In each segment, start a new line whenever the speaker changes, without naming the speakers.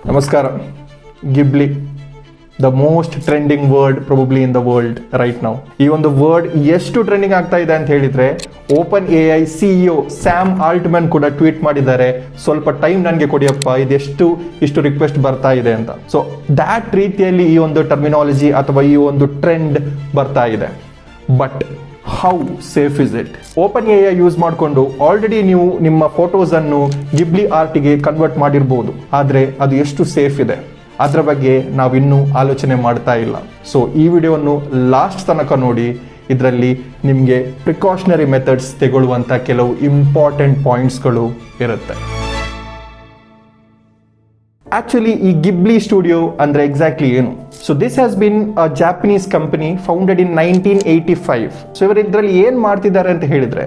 ನಮಸ್ಕಾರ. Ghibli, the most trending word probably in the world right now. ಈ ಒಂದು word ಎಷ್ಟು ಟ್ರೆಂಡಿಂಗ್ ಆಗ್ತಾ ಇದೆ ಅಂತ ಹೇಳಿದ್ರೆ, Open AI CEO Sam Altman ಕೂಡ ಟ್ವೀಟ್ ಮಾಡಿದ್ದಾರೆ, ಸ್ವಲ್ಪ ಟೈಮ್ ನನಗೆ ಕೊಡಿಯಪ್ಪ, ಇಷ್ಟು ರಿಕ್ವೆಸ್ಟ್ ಬರ್ತಾ ಇದೆ ಅಂತ. ಸೊ ದ್ಯಾಟ್ ರೀತಿಯಲ್ಲಿ ಈ ಒಂದು ಟರ್ಮಿನಾಲಜಿ ಅಥವಾ ಈ ಒಂದು ಟ್ರೆಂಡ್ ಬರ್ತಾ ಇದೆ. But how safe is it? Open AI use ಮಾಡಿಕೊಂಡು ಆಲ್ರೆಡಿ ನೀವು ನಿಮ್ಮ ಫೋಟೋಸ್ ಅನ್ನು ಗಿಬ್ಲಿ ಆರ್ಟಿಗೆ ಕನ್ವರ್ಟ್ ಮಾಡಿರ್ಬೋದು, ಆದರೆ ಅದು ಎಷ್ಟು ಸೇಫ್ ಇದೆ ಅದರ ಬಗ್ಗೆ ನಾವಿನ್ನೂ ಆಲೋಚನೆ ಮಾಡ್ತಾ ಇಲ್ಲ. ಸೊ ಈ ವಿಡಿಯೋವನ್ನು ಲಾಸ್ಟ್ ತನಕ ನೋಡಿ. ಇದರಲ್ಲಿ ನಿಮಗೆ ಪ್ರಿಕಾಷನರಿ ಮೆಥಡ್ಸ್ ತೆಗೊಳ್ಳುವಂಥ ಕೆಲವು ಇಂಪಾರ್ಟೆಂಟ್ ಪಾಯಿಂಟ್ಸ್ಗಳು ಇರುತ್ತೆ. ಆಕ್ಚುಲಿ ಈ ಗಿಬ್ಲಿ ಸ್ಟುಡಿಯೋ ಅಂದ್ರೆ ಎಕ್ಸಾಕ್ಟ್ಲಿ ಏನು? So this has been a Japanese company founded in 1985. So ಇವರು ಇದರಲ್ಲಿ ಏನು ಮಾಡ್ತಿದ್ದಾರೆ ಅಂತ ಹೇಳಿದ್ರೆ,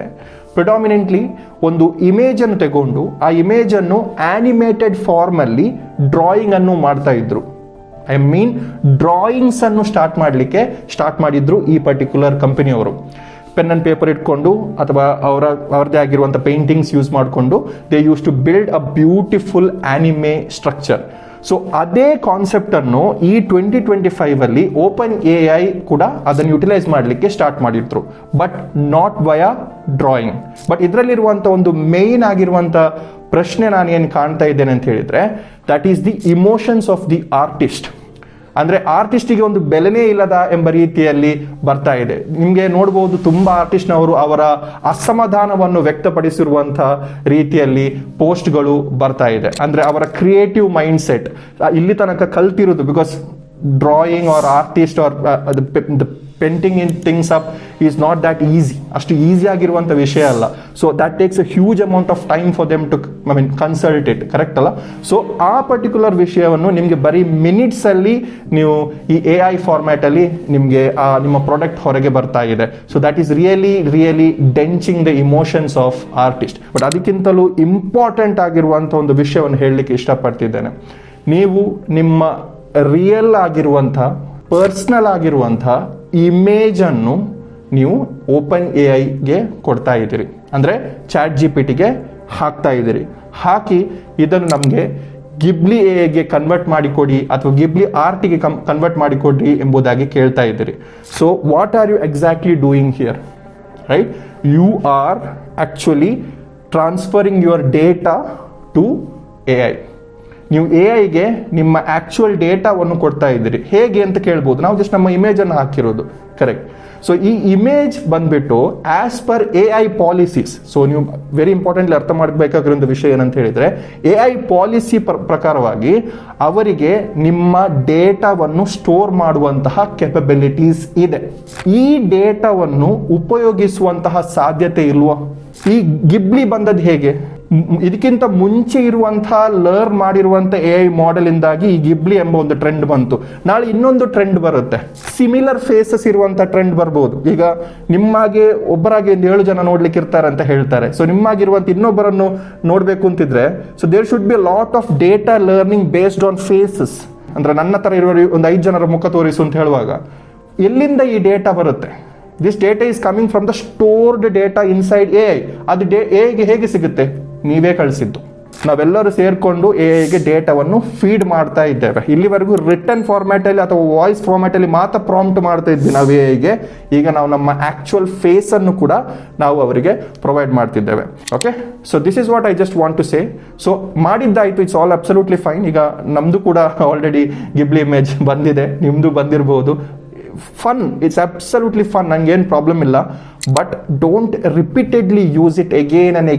ಪ್ರಿಡಾಮಿನೆಂಟ್ಲಿ ಒಂದು ಇಮೇಜ್ ಅನ್ನು ತಗೊಂಡು ಆ ಇಮೇಜ್ ಅನ್ನು ಆನಿಮೇಟೆಡ್ ಫಾರ್ಮ್ ಅಲ್ಲಿ ಡ್ರಾಯಿಂಗ್ ಅನ್ನು ಮಾಡ್ತಾ ಇದ್ರು. ಐ ಮೀನ್ ಡ್ರಾಯಿಂಗ್ಸ್ ಅನ್ನು ಸ್ಟಾರ್ಟ್ ಮಾಡಿದ್ರು ಈ ಪರ್ಟಿಕ್ಯುಲರ್ ಕಂಪನಿಯವರು. ಪೆನ್ ಅಂಡ್ ಪೇಪರ್ ಇಟ್ಕೊಂಡು ಅಥವಾ ಅವರದೇ ಆಗಿರುವಂಥ ಪೇಂಟಿಂಗ್ಸ್ ಯೂಸ್ ಮಾಡಿಕೊಂಡು they use to build a beautiful anime structure. So ಅದೇ ಕಾನ್ಸೆಪ್ಟ್ ಅನ್ನು ಈ 2025 ಅಲ್ಲಿ ಓಪನ್ ಎಐ ಕೂಡ ಅದನ್ನು ಯುಟಿಲೈಸ್ ಮಾಡಲಿಕ್ಕೆ ಸ್ಟಾರ್ಟ್ ಮಾಡಿದ್ರು, but not via drawing. But ಇದರಲ್ಲಿರುವಂಥ ಒಂದು ಮೇನ್ ಆಗಿರುವಂಥ ಪ್ರಶ್ನೆ ನಾನು ಏನು ಕಾಣ್ತಾ ಇದ್ದೇನೆ ಅಂತ ಹೇಳಿದ್ರೆ, that is the emotions of the artist. ಅಂದರೆ ಆರ್ಟಿಸ್ಟಿಗೆ ಒಂದು ಬೆಲೆನೇ ಇಲ್ಲದ ಎಂಬ ರೀತಿಯಲ್ಲಿ ಬರ್ತಾ ಇದೆ. ನಿಮಗೆ ನೋಡ್ಬೋದು, ತುಂಬ ಆರ್ಟಿಸ್ಟ್ನವರು ಅವರ ಅಸಮಾಧಾನವನ್ನು ವ್ಯಕ್ತಪಡಿಸಿರುವಂಥ ರೀತಿಯಲ್ಲಿ ಪೋಸ್ಟ್ಗಳು ಬರ್ತಾ ಇದೆ. ಅಂದರೆ ಅವರ ಕ್ರಿಯೇಟಿವ್ ಮೈಂಡ್ ಸೆಟ್ ಇಲ್ಲಿ ತನಕ ಕಲ್ತಿರೋದು, because drawing or artist or the painting in things up is not that easy. ಅಷ್ಟು ಈಸಿ ಆಗಿರುವಂಥ ವಿಷಯ ಅಲ್ಲ. So that takes a huge amount of time for them to consult it, correct ಅಲ್ಲ? So ಆ particular ವಿಷಯವನ್ನು ನಿಮಗೆ ಬರೀ ಮಿನಿಟ್ಸಲ್ಲಿ ನೀವು ಈ ಎ ಐ ಫಾರ್ಮ್ಯಾಟಲ್ಲಿ ನಿಮಗೆ ನಿಮ್ಮ ಪ್ರಾಡಕ್ಟ್ ಹೊರಗೆ ಬರ್ತಾ ಇದೆ. So that is really denting the emotions of artist. But ಅದಕ್ಕಿಂತಲೂ ಇಂಪಾರ್ಟೆಂಟ್ ಆಗಿರುವಂಥ ಒಂದು ವಿಷಯವನ್ನು ಹೇಳಲಿಕ್ಕೆ ಇಷ್ಟಪಡ್ತಿದ್ದೇನೆ. ನೀವು ನಿಮ್ಮ ರಿಯಲ್ ಆಗಿರುವಂಥ ಪರ್ಸ್ನಲ್ ಆಗಿರುವಂಥ ಇಮೇಜ್ ಅನ್ನು ನೀವು ಓಪನ್ ಎ ಐಗೆ ಕೊಡ್ತಾ ಇದ್ದೀರಿ, ಅಂದರೆ ಚಾಟ್ GPT ಹಾಕ್ತಾ ಇದ್ದೀರಿ. ಹಾಕಿ ಇದನ್ನು ನಮಗೆ ಗಿಬ್ಲಿ ಎಗೆ ಕನ್ವರ್ಟ್ ಮಾಡಿಕೊಡಿ ಅಥವಾ ಗಿಬ್ಲಿ ಆರ್ಟಿಗೆ ಕನ್ವರ್ಟ್ ಮಾಡಿಕೊಡಿ ಎಂಬುದಾಗಿ ಕೇಳ್ತಾ ಇದ್ದೀರಿ. So what are you exactly doing here, right? You are actually transferring your data to A I. ನೀವು ಎ ಐಗೆ ನಿಮ್ಮ ಆಕ್ಚುಯಲ್ ಡೇಟಾವನ್ನು ಕೊಡ್ತಾ ಇದ್ದೀರಿ. ಹೇಗೆ ಅಂತ ಕೇಳ್ಬೋದು. ನಾವು ಜಸ್ಟ್ ನಮ್ಮ ಇಮೇಜನ್ನು ಹಾಕಿರೋದು, ಕರೆಕ್ಟ್? ಸೊ ಈ ಇಮೇಜ್ ಬಂದ್ಬಿಟ್ಟು as per A I policies. So ನೀವು ವೆರಿ ಇಂಪಾರ್ಟೆಂಟ್ಲಿ ಅರ್ಥ ಮಾಡಬೇಕಾಗಿರೋ ವಿಷಯ ಏನಂತ ಹೇಳಿದ್ರೆ, ಎ ಐ ಪಾಲಿಸಿ ಪ್ರಕಾರವಾಗಿ ಅವರಿಗೆ ನಿಮ್ಮ ಡೇಟಾವನ್ನು ಸ್ಟೋರ್ ಮಾಡುವಂತಹ ಕೆಪಬಿಲಿಟೀಸ್ ಇದೆ. ಈ ಡೇಟಾವನ್ನು ಉಪಯೋಗಿಸುವಂತಹ ಸಾಧ್ಯತೆ ಇಲ್ವಾ? ಈ ಗಿಬ್ಲಿ ಬಂದದ್ದು ಹೇಗೆ? ಇದಕ್ಕಿಂತ ಮುಂಚೆ ಇರುವಂತಹ ಲರ್ನ್ ಮಾಡಿರುವಂಥ ಎ ಐ ಮಾಡೆಲ್ ಇಂದಾಗಿ ಈ ಗಿಬ್ಲಿ ಎಂಬ ಒಂದು ಟ್ರೆಂಡ್ ಬಂತು. ನಾಳೆ ಇನ್ನೊಂದು ಟ್ರೆಂಡ್ ಬರುತ್ತೆ, ಸಿಮಿಲರ್ ಫೇಸಸ್ ಇರುವಂಥ ಟ್ರೆಂಡ್ ಬರ್ಬೋದು. ಈಗ ನಿಮ್ಮಾಗೆ ಒಬ್ಬರಾಗಿ 7 ಜನ ನೋಡ್ಲಿಕ್ಕೆ ಇರ್ತಾರೆ ಅಂತ ಹೇಳ್ತಾರೆ. ಸೊ ನಿಮ್ಮಾಗಿರುವಂಥ ಇನ್ನೊಬ್ಬರನ್ನು ನೋಡಬೇಕು ಅಂತಿದ್ರೆ, so there should be lot of data learning based on faces. ಅಂದ್ರೆ ನನ್ನ ತರ ಇರುವ ಒಂದು 5 ಜನರ ಮುಖ ತೋರಿಸು ಅಂತ ಹೇಳುವಾಗ ಎಲ್ಲಿಂದ ಈ ಡೇಟಾ ಬರುತ್ತೆ? This data is coming from the stored data inside A I. ಅದು ಎಗೆ ಹೇಗೆ ಸಿಗುತ್ತೆ? ನೀವೇ ಕಳಿಸಿದ್ದು. ನಾವೆಲ್ಲರೂ ಸೇರ್ಕೊಂಡು ಎ ಐಗೆ ಡೇಟಾವನ್ನು ಫೀಡ್ ಮಾಡ್ತಾ ಇದ್ದೇವೆ. ಇಲ್ಲಿವರೆಗೂ ರಿಟರ್ನ್ ಫಾರ್ಮ್ಯಾಟಲ್ಲಿ ಅಥವಾ ವಾಯ್ಸ್ ಫಾರ್ಮ್ಯಾಟಲ್ಲಿ ಮಾತ್ರ ಪ್ರಾಂಪ್ಟ್ ಮಾಡ್ತಾ ಇದ್ವಿ ನಾವು ಎ ಐಗೆ. ಈಗ ನಾವು ನಮ್ಮ ಆಕ್ಚುಯಲ್ ಫೇಸ್ ಅನ್ನು ಕೂಡ ನಾವು ಅವರಿಗೆ ಪ್ರೊವೈಡ್ ಮಾಡ್ತಿದ್ದೇವೆ. Okay, so this is what I just want to say. So ಮಾಡಿದ್ದಾಯ್ತು, ಇಟ್ಸ್ ಆಲ್ ಅಬ್ಸಲ್ಯೂಟ್ಲಿ ಫೈನ್. ಈಗ ನಮ್ದು ಕೂಡ ಆಲ್ರೆಡಿ ಗಿಬ್ಲಿ ಇಮೇಜ್ ಬಂದಿದೆ, ನಿಮ್ದು ಬಂದಿರಬಹುದು. ಫನ್, ಇಟ್ಸ್ ಅಬ್ಸಲ್ಯೂಟ್ಲಿ ಫನ್, ನಂಗೇನು ಪ್ರಾಬ್ಲಮ್ ಇಲ್ಲ. But don't repeatedly use it again and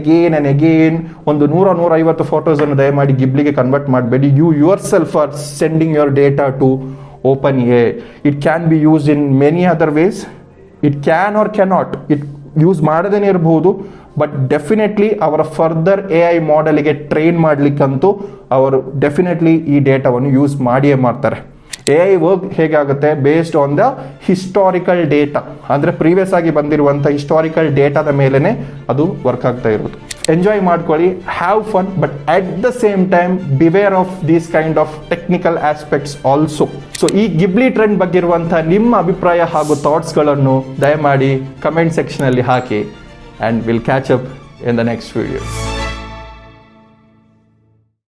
again. ಒಂದು 100-150 ಫೋಟೋಸನ್ನು ದಯಮಾಡಿ ಗಿಬ್ಲಿಗೆ ಕನ್ವರ್ಟ್ ಮಾಡಬೇಡಿ. You yourself are sending your data to Open A. It can be use in many other ways. It can or cannot. It use ಮಾಡದೇನೆ ಇರಬಹುದು, but definitely ಅವರ further A I ಮಾಡೆಲ್ಗೆ train ಮಾಡಲಿಕ್ಕಂತೂ ಅವರು definitely ಈ ಡೇಟಾವನ್ನು use ಮಾಡಿಯೇ ಮಾಡ್ತಾರೆ. ಎ ಐ ವರ್ಕ್ ಹೇಗಾಗುತ್ತೆ? Based on the historical data, ಅಂದರೆ ಪ್ರೀವಿಯಸ್ ಆಗಿ ಬಂದಿರುವಂಥ ಹಿಸ್ಟಾರಿಕಲ್ ಡೇಟಾದ ಮೇಲೇ ಅದು ವರ್ಕ್ ಆಗ್ತಾ ಇರೋದು. ಎಂಜಾಯ್ ಮಾಡ್ಕೊಳ್ಳಿ, have fun, but at the same time beware of these kind of technical aspects also. So ಈ ಗಿಬ್ಲಿ ಟ್ರೆಂಡ್ ಬಗ್ಗೆ ಇರುವಂಥ ನಿಮ್ಮ ಅಭಿಪ್ರಾಯ ಹಾಗೂ ಥಾಟ್ಸ್ಗಳನ್ನು ದಯಮಾಡಿ ಕಮೆಂಟ್ ಸೆಕ್ಷನಲ್ಲಿ ಹಾಕಿ, and will catch up in the next video.